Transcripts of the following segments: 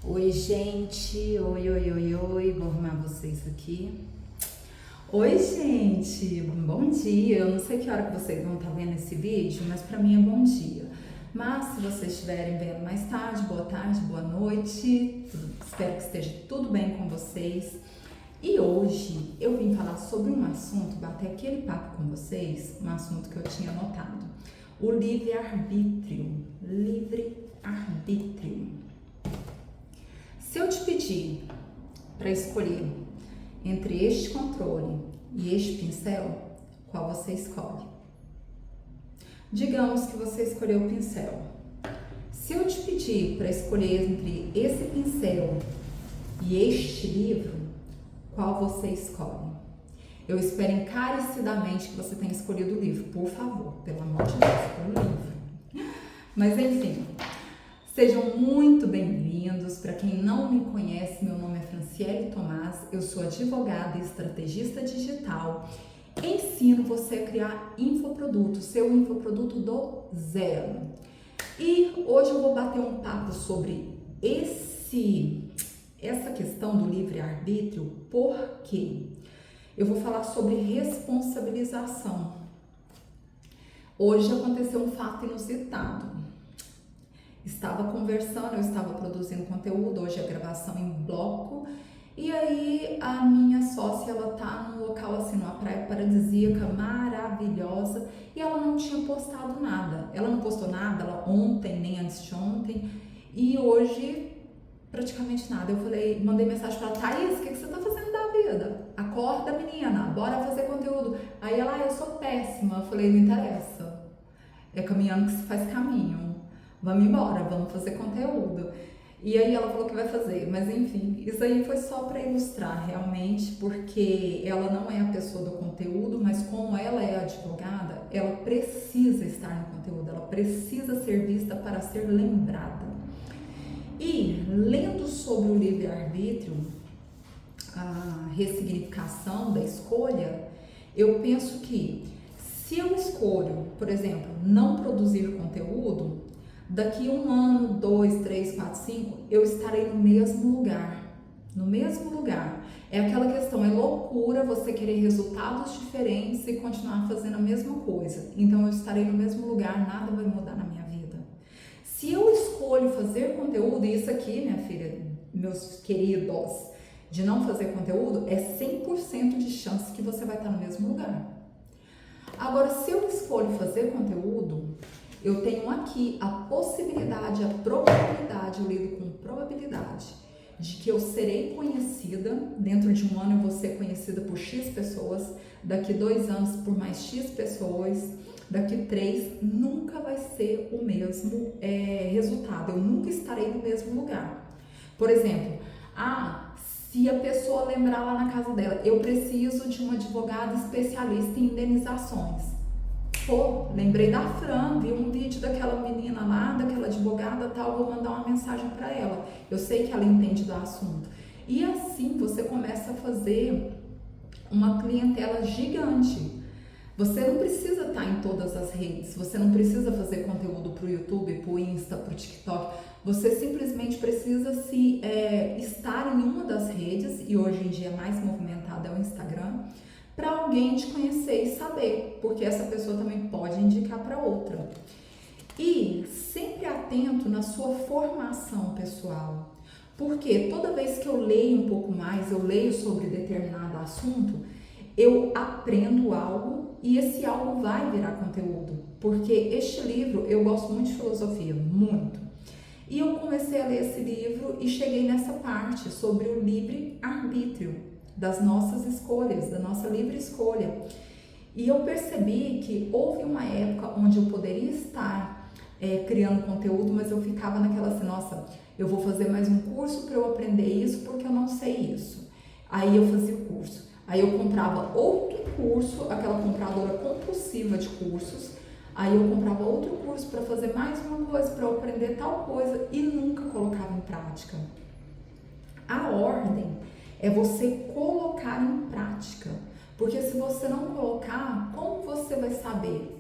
Oi, gente. Oi. Vou arrumar vocês aqui. Oi, gente. Bom dia. Eu não sei que hora que vocês vão estar vendo esse vídeo, mas pra mim é bom dia. Mas se vocês estiverem vendo mais tarde, boa noite. Espero que esteja tudo bem com vocês. E hoje eu vim falar sobre um assunto, bater aquele papo com vocês, um assunto que eu tinha anotado. O livre-arbítrio. Livre-arbítrio. Se eu te pedir para escolher entre este controle e este pincel, qual você escolhe? Digamos que você escolheu o pincel. Se eu te pedir para escolher entre esse pincel e este livro, qual você escolhe? Eu espero encarecidamente que você tenha escolhido o livro, por favor, pelo amor de Deus, o livro. Mas enfim, sejam muito bem-vindos. Para quem não me conhece, meu nome é Franciele Tomás, eu sou advogada e estrategista digital. Ensino você a criar infoproduto, seu infoproduto do zero. E hoje eu vou bater um papo sobre essa questão do livre-arbítrio, porque eu vou falar sobre responsabilização. Hoje aconteceu um fato inusitado. Estava conversando, eu estava produzindo conteúdo, hoje é gravação em bloco, e aí a minha sócia, ela tá num local assim, numa praia paradisíaca, maravilhosa, e ela não tinha postado nada. Ela não postou nada, ela ontem, nem antes de ontem, e hoje praticamente nada. Eu falei, mandei mensagem pra ela, Thaís, o que você tá fazendo da vida? Acorda, menina, bora fazer conteúdo. Aí ela, eu sou péssima. Eu falei, não interessa, é caminhando que se faz caminho. Vamos embora, vamos fazer conteúdo. E aí ela falou que vai fazer, mas enfim, isso aí foi só para ilustrar realmente, porque ela não é a pessoa do conteúdo, mas como ela é advogada, ela precisa estar no conteúdo, ela precisa ser vista para ser lembrada. E lendo sobre o livre-arbítrio, a ressignificação da escolha, eu penso que se eu escolho, por exemplo, não produzir conteúdo, daqui 1 ano, 2, 3, 4, 5, eu estarei no mesmo lugar. No mesmo lugar. É aquela questão, é loucura você querer resultados diferentes e continuar fazendo a mesma coisa. Então eu estarei no mesmo lugar, nada vai mudar na minha vida. Se eu escolho fazer conteúdo, e isso aqui, minha filha, meus queridos, de não fazer conteúdo, é 100% de chance que você vai estar no mesmo lugar. Agora, se eu escolho fazer conteúdo, eu tenho aqui a possibilidade, a probabilidade, eu lido com probabilidade, de que eu serei conhecida, dentro de 1 ano eu vou ser conhecida por X pessoas, daqui 2 anos por mais X pessoas, daqui 3, nunca vai ser o mesmo resultado, eu nunca estarei no mesmo lugar. Por exemplo, se a pessoa lembrar lá na casa dela, eu preciso de um advogado especialista em indenizações. Pô, lembrei da Fran, vi um vídeo daquela menina lá, daquela advogada tal, vou mandar uma mensagem para ela. Eu sei que ela entende do assunto. E assim você começa a fazer uma clientela gigante. Você não precisa estar em todas as redes, você não precisa fazer conteúdo para o YouTube, para o Insta, para o TikTok. Você simplesmente precisa estar em uma das redes, e hoje em dia mais movimentada é o Instagram, para alguém te conhecer e saber, porque essa pessoa também pode indicar para outra. E sempre atento na sua formação pessoal, porque toda vez que eu leio um pouco mais, eu leio sobre determinado assunto, eu aprendo algo e esse algo vai virar conteúdo, porque este livro, eu gosto muito de filosofia, muito. E eu comecei a ler esse livro e cheguei nessa parte sobre o livre-arbítrio, das nossas escolhas, da nossa livre escolha. E eu percebi que houve uma época onde eu poderia estar criando conteúdo, mas eu ficava naquela assim, nossa, eu vou fazer mais um curso para eu aprender isso porque eu não sei isso. Aí eu fazia o curso. Aí eu comprava outro curso, aquela compradora compulsiva de cursos. Aí eu comprava outro curso para fazer mais uma coisa, para eu aprender tal coisa e nunca colocava em prática. A ordem é você colocar em prática, porque se você não colocar, como você vai saber,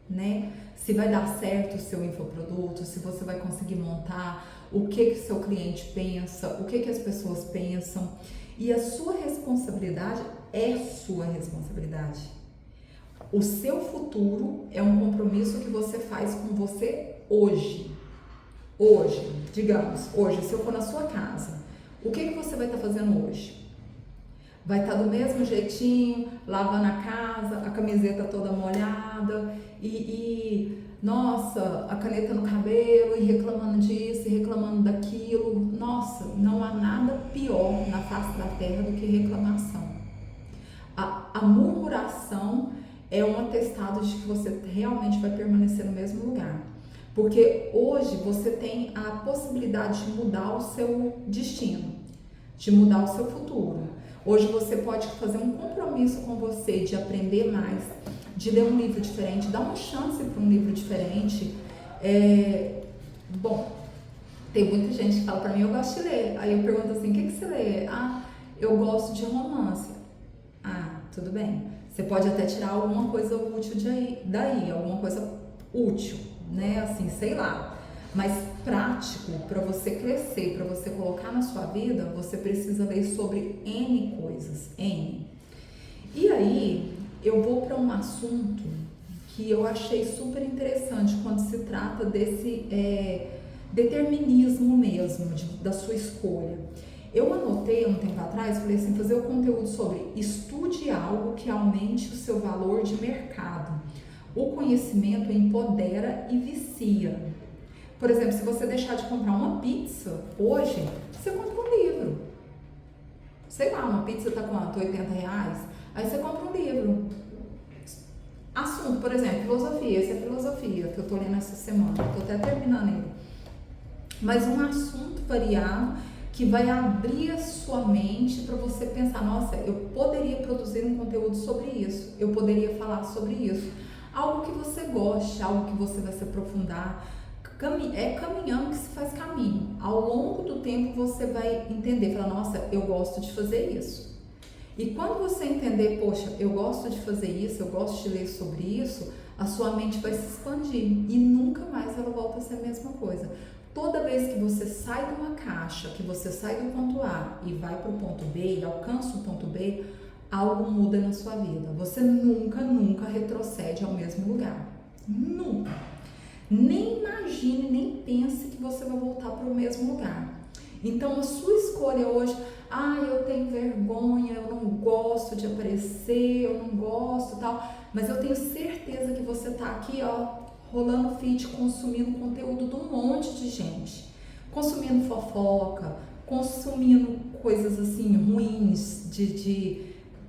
né? Se vai dar certo o seu infoproduto, se você vai conseguir montar, o que seu cliente pensa, o que as pessoas pensam. E a sua responsabilidade é sua responsabilidade. O seu futuro é um compromisso que você faz com você hoje. Hoje, digamos, hoje, se eu for na sua casa, o que você vai estar fazendo hoje? Vai estar do mesmo jeitinho, lavando a casa, a camiseta toda molhada nossa, a caneta no cabelo e reclamando disso e reclamando daquilo. Nossa, não há nada pior na face da terra do que reclamação. A murmuração é um atestado de que você realmente vai permanecer no mesmo lugar. Porque hoje você tem a possibilidade de mudar o seu destino, de mudar o seu futuro. Hoje você pode fazer um compromisso com você de aprender mais, de ler um livro diferente, dar uma chance para um livro diferente. Bom, tem muita gente que fala para mim, eu gosto de ler. Aí eu pergunto assim, o que você lê? Ah, eu gosto de romance. Ah, tudo bem. Você pode até tirar alguma coisa útil daí, alguma coisa útil, né? Assim, sei lá. Mas prático, para você crescer, para você colocar na sua vida, você precisa ler sobre N coisas, N. E aí, eu vou para um assunto que eu achei super interessante quando se trata desse determinismo mesmo, da sua escolha. Eu anotei um tempo atrás, falei assim, fazer o conteúdo sobre estude algo que aumente o seu valor de mercado. O conhecimento empodera e vicia. Por exemplo, se você deixar de comprar uma pizza hoje, você compra um livro. Sei lá, uma pizza tá quanto? R$80? Aí você compra um livro. Assunto, por exemplo, filosofia. Essa é a filosofia que eu tô lendo essa semana. Tô até terminando ele. Mas um assunto variado que vai abrir a sua mente para você pensar, nossa, eu poderia produzir um conteúdo sobre isso. Eu poderia falar sobre isso. Algo que você goste, algo que você vai se aprofundar. É caminhando que se faz caminho. Ao longo do tempo você vai entender, falar, nossa, eu gosto de fazer isso. E quando você entender, poxa, eu gosto de fazer isso, eu gosto de ler sobre isso, a sua mente vai se expandir e nunca mais ela volta a ser a mesma coisa. Toda vez que você sai de uma caixa, que você sai do ponto A e vai para o ponto B e alcança o ponto B, algo muda na sua vida. Você nunca retrocede ao mesmo lugar. Nunca. Nem imagine, nem pense que você vai voltar para o mesmo lugar. Então a sua escolha hoje, eu tenho vergonha, eu não gosto de aparecer, eu não gosto tal, mas eu tenho certeza que você tá aqui, rolando feed, consumindo conteúdo de um monte de gente, consumindo fofoca, consumindo coisas assim ruins,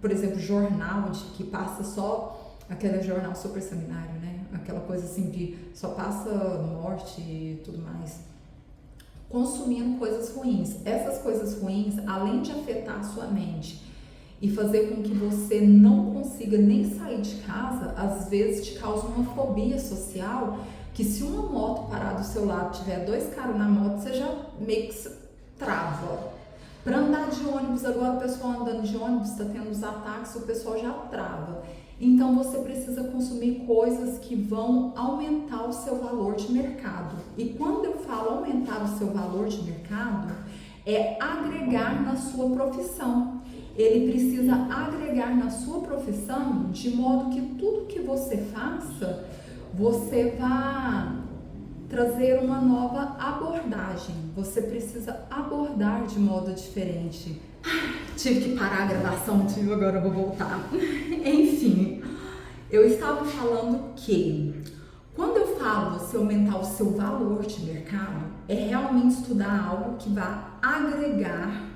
por exemplo, jornal que passa só aquele jornal super seminário, né? Aquela coisa assim de só passa morte e tudo mais. Consumindo coisas ruins. Essas coisas ruins, além de afetar a sua mente e fazer com que você não consiga nem sair de casa, às vezes te causa uma fobia social, que se uma moto parar do seu lado, tiver dois caras na moto, você já meio que trava. Para andar de ônibus, agora o pessoal andando de ônibus está tendo os ataques, o pessoal já trava. Então você precisa consumir coisas que vão aumentar o seu valor de mercado. E quando eu falo aumentar o seu valor de mercado, é agregar na sua profissão. Ele precisa agregar na sua profissão de modo que tudo que você faça, você vai trazer uma nova abordagem. Você precisa abordar de modo diferente. Tive que parar a gravação, agora eu vou voltar. Enfim, eu estava falando que quando eu falo você aumentar o seu valor de mercado, é realmente estudar algo que vai agregar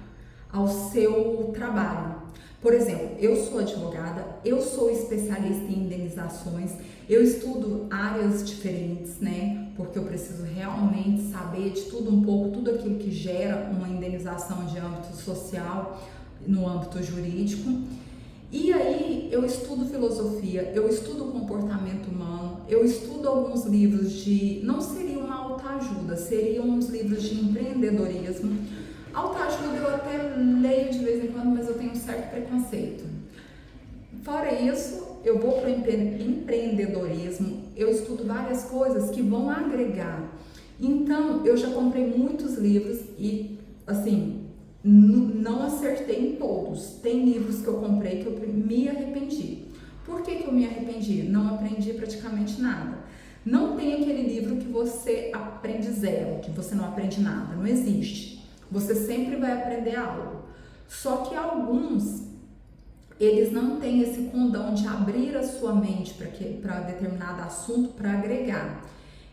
ao seu trabalho. Por exemplo, eu sou advogada, eu sou especialista em indenizações, eu estudo áreas diferentes, né? Porque eu preciso realmente saber de tudo um pouco, tudo aquilo que gera uma indenização de âmbito social, no âmbito jurídico. E aí eu estudo filosofia, eu estudo comportamento humano, eu estudo alguns livros não seria uma autoajuda, seriam uns livros de empreendedorismo. Autoajuda eu até leio de vez em quando, mas eu tenho um certo preconceito. Fora isso, eu vou para o empreendedorismo, eu estudo várias coisas que vão agregar. Então, eu já comprei muitos livros e, assim, não acertei em todos. Tem livros que eu comprei que eu me arrependi. Por que eu me arrependi? Não aprendi praticamente nada. Não tem aquele livro que você aprende zero, que você não aprende nada. Não existe. Você sempre vai aprender algo. Só que alguns, eles não têm esse condão de abrir a sua mente para determinado assunto, para agregar.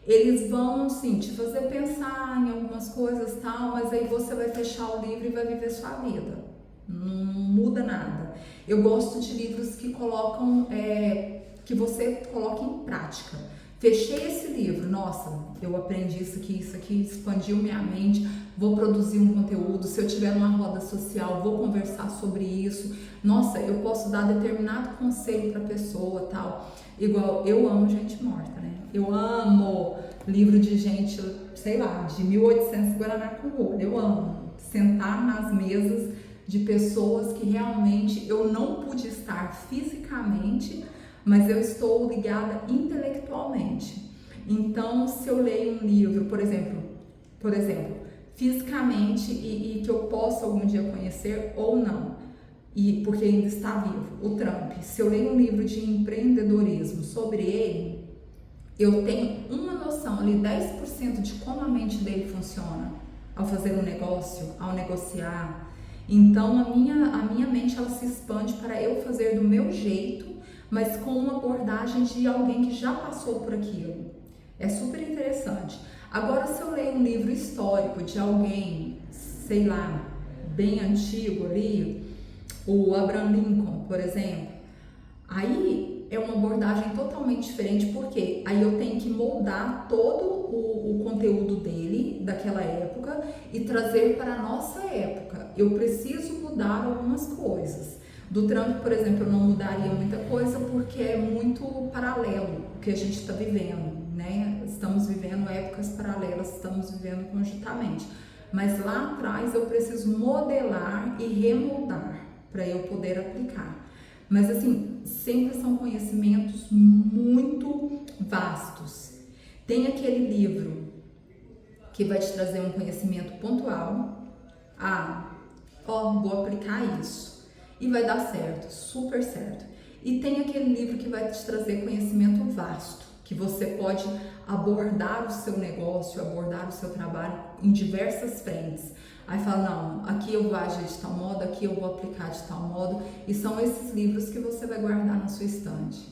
Eles vão, assim, te fazer pensar em algumas coisas e tal, mas aí você vai fechar o livro e vai viver sua vida. Não muda nada. Eu gosto de livros que colocam, que você coloca em prática. Fechei esse livro, nossa, eu aprendi isso aqui expandiu minha mente, vou produzir um conteúdo, se eu tiver numa roda social, vou conversar sobre isso, nossa, eu posso dar determinado conselho para a pessoa, tal. Igual, eu amo gente morta, né? Eu amo livro de gente, sei lá, de 1800 Guaraná com rolha, eu amo sentar nas mesas de pessoas que realmente eu não pude estar fisicamente, mas eu estou ligada intelectualmente. Então, se eu leio um livro, por exemplo, fisicamente e que eu possa algum dia conhecer ou não, e porque ainda está vivo, o Trump, se eu leio um livro de empreendedorismo sobre ele, eu tenho uma noção ali, 10% de como a mente dele funciona ao fazer um negócio, ao negociar. Então, a minha mente, ela se expande para eu fazer do meu jeito, mas com uma abordagem de alguém que já passou por aquilo. É super interessante. Agora, se eu leio um livro histórico de alguém, sei lá, bem antigo ali, o Abraham Lincoln, por exemplo, aí é uma abordagem totalmente diferente, porque aí eu tenho que moldar todo o conteúdo dele, daquela época, e trazer para a nossa época. Eu preciso mudar algumas coisas. Do Trump, por exemplo, eu não mudaria muita coisa porque é muito paralelo o que a gente está vivendo, né? Estamos vivendo épocas paralelas, estamos vivendo conjuntamente. Mas lá atrás eu preciso modelar e remoldar para eu poder aplicar. Mas assim, sempre são conhecimentos muito vastos. Tem aquele livro que vai te trazer um conhecimento pontual. Vou aplicar isso. E vai dar certo, super certo. E tem aquele livro que vai te trazer conhecimento vasto, que você pode abordar o seu negócio, abordar o seu trabalho em diversas frentes. Aí fala, não, aqui eu vou agir de tal modo, aqui eu vou aplicar de tal modo. E são esses livros que você vai guardar na sua estante.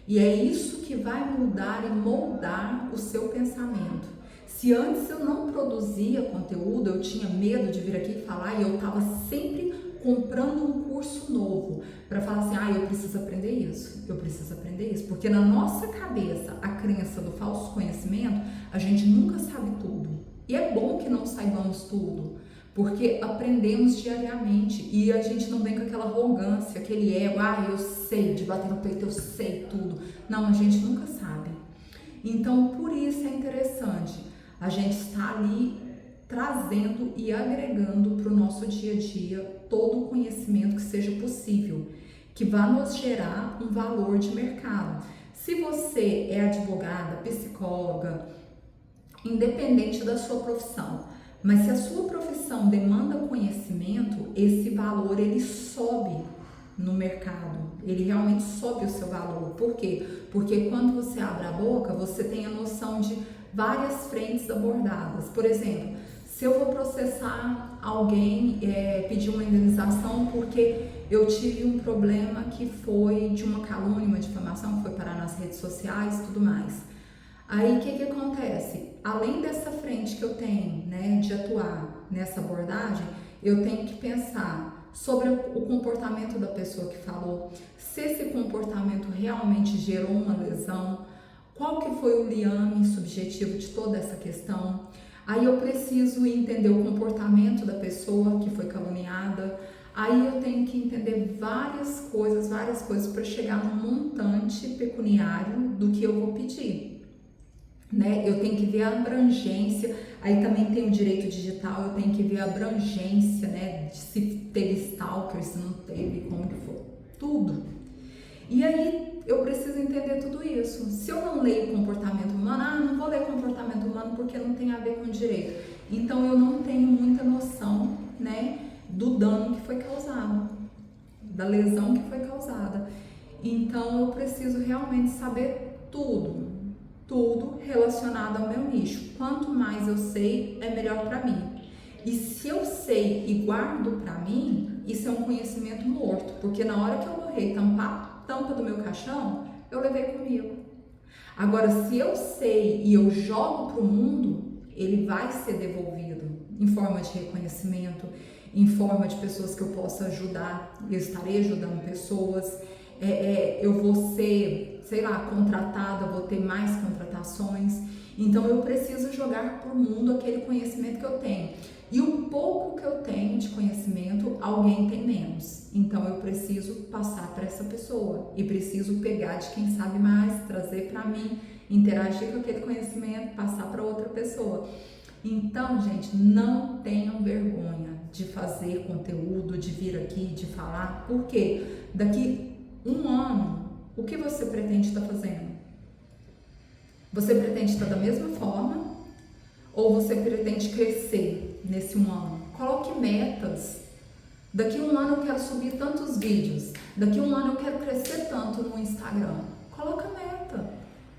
E é isso que vai mudar e moldar o seu pensamento. Se antes eu não produzia conteúdo, eu tinha medo de vir aqui e falar, e eu estava sempre comprando um curso novo para falar assim, eu preciso aprender isso, porque na nossa cabeça, a crença do falso conhecimento, a gente nunca sabe tudo, e é bom que não saibamos tudo, porque aprendemos diariamente, e a gente não vem com aquela arrogância, aquele ego, eu sei, de bater no peito, eu sei tudo, não, a gente nunca sabe. Então, por isso é interessante a gente estar ali trazendo e agregando para o nosso dia a dia todo o conhecimento que seja possível, que vá nos gerar um valor de mercado. Se você é advogada, psicóloga, independente da sua profissão, mas se a sua profissão demanda conhecimento, esse valor ele sobe no mercado, ele realmente sobe o seu valor. Por quê? Porque quando você abre a boca, você tem a noção de várias frentes abordadas. Por exemplo, se eu vou processar alguém, pedir uma indenização porque eu tive um problema que foi de uma calúnia, uma difamação, que foi parar nas redes sociais e tudo mais. Aí o que acontece? Além dessa frente que eu tenho, né, de atuar nessa abordagem, eu tenho que pensar sobre o comportamento da pessoa que falou, se esse comportamento realmente gerou uma lesão, qual que foi o liame subjetivo de toda essa questão. Aí eu preciso entender o comportamento da pessoa que foi caluniada. Aí eu tenho que entender várias coisas para chegar no montante pecuniário do que eu vou pedir, né? Eu tenho que ver a abrangência. Aí também tem o direito digital, eu tenho que ver a abrangência, né? Se teve stalker, se não teve, como que foi, tudo. E aí eu preciso entender tudo isso. Se eu não leio comportamento humano, não vou ler comportamento humano porque não tem a ver com direito. Então eu não tenho muita noção, né, do dano que foi causado, da lesão que foi causada. Então eu preciso realmente saber tudo relacionado ao meu nicho. Quanto mais eu sei, é melhor para mim. E se eu sei e guardo para mim, isso é um conhecimento morto, porque na hora que eu morrer, tampar a tampa do meu caixão, eu levei comigo. Agora, se eu sei e eu jogo pro mundo, ele vai ser devolvido em forma de reconhecimento, em forma de pessoas que eu possa ajudar. Eu estarei ajudando pessoas, eu vou ser, sei lá, contratada, vou ter mais contratações. Então eu preciso jogar pro mundo aquele conhecimento que eu tenho. E o pouco que eu tenho de conhecimento, alguém tem menos. Então eu preciso passar para essa pessoa e preciso pegar de quem sabe mais, trazer para mim, interagir com aquele conhecimento, passar para outra pessoa. Então, gente, não tenham vergonha de fazer conteúdo, de vir aqui, de falar, porque daqui um ano, o que você pretende estar fazendo? Você pretende estar da mesma forma ou você pretende crescer nesse um ano? Coloque metas. Daqui um ano eu quero subir tantos vídeos, daqui um ano eu quero crescer tanto no Instagram. Coloca meta.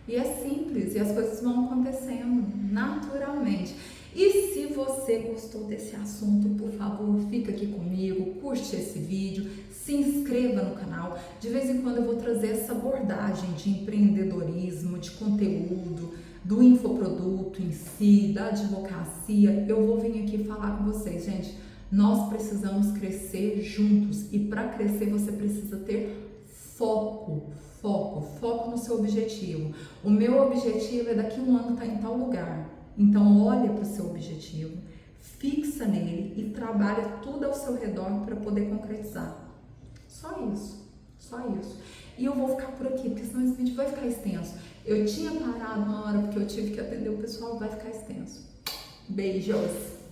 E é simples, e as coisas vão acontecendo naturalmente. E se você gostou desse assunto, por favor, fica aqui comigo, curte esse vídeo, se inscreva no canal. De vez em quando eu vou trazer essa abordagem de empreendedorismo, de conteúdo, do infoproduto em si, da advocacia. Eu vou vir aqui falar com vocês, gente. Nós precisamos crescer juntos e para crescer você precisa ter foco no seu objetivo. O meu objetivo é daqui um ano estar em tal lugar. Então olha para o seu objetivo, fixa nele e trabalha tudo ao seu redor para poder concretizar. Só isso. E eu vou ficar por aqui, porque senão esse vídeo vai ficar extenso. Eu tinha parado uma hora porque eu tive que atender o pessoal, vai ficar extenso. Beijos!